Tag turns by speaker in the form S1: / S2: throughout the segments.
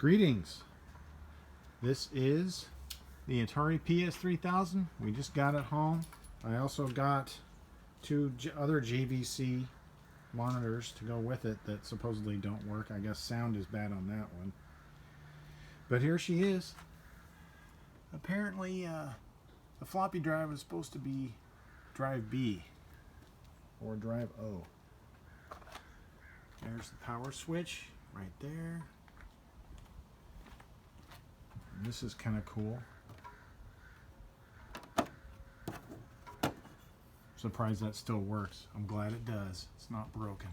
S1: Greetings. This is the Atari PS3000. We just got it home. I also got two other JVC monitors to go with it that supposedly don't work. I guess sound is bad on that one. But here she is. Apparently, the floppy drive is supposed to be drive B or drive O. There's the power switch right there. And this is kind of cool. Surprised that still works. I'm glad it does. It's not broken.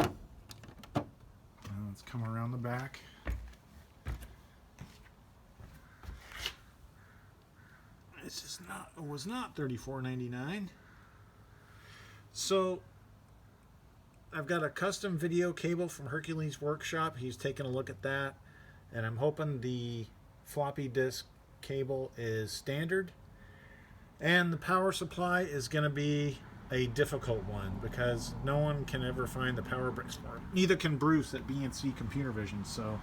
S1: Now let's come around the back. This is not, it was not $34.99. So I've got a custom video cable from Hercules Workshop. He's taken a look at that, and I'm hoping the floppy disk cable is standard. And the power supply is going to be a difficult one because no one can ever find the power bricks for it. Neither can Bruce at B&C Computer Vision. So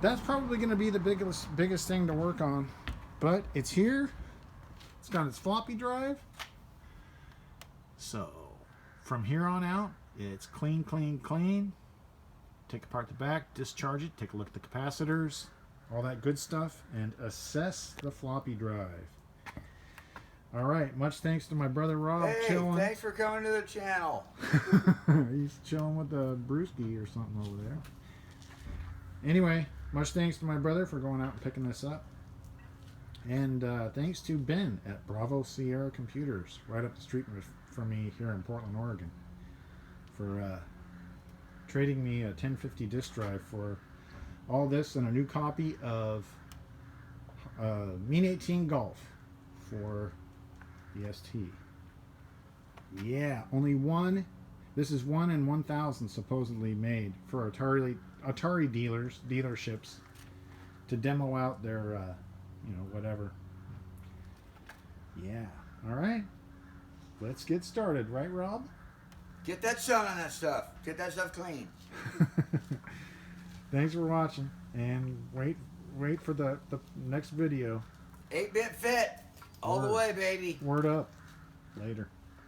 S1: that's probably going to be the biggest thing to work on. But it's here. It's got its floppy drive. So from here on out, it's clean, clean, clean. Take apart the back, discharge it, take a look at the capacitors, all that good stuff, and assess the floppy drive. All right, much thanks to my brother Rob.
S2: Hey,
S1: chilling.
S2: Thanks for coming to the channel.
S1: He's chilling with the brewski or something over there. Anyway, much thanks to my brother for going out and picking this up. And thanks to Ben at Bravo Sierra Computers, right up the street from me here in Portland, Oregon, for trading me a 1050 disk drive for all this and a new copy of Mean 18 Golf for the ST. Yeah, only one. This is 1 in 1,000 supposedly made for Atari dealerships to demo out their whatever. Yeah. All right. Let's get started, right, Rob?
S2: Get that sun on that stuff. Get that stuff clean.
S1: Thanks for watching, and wait for the next video.
S2: 8-bit fit. All the way, baby.
S1: Word up. Later.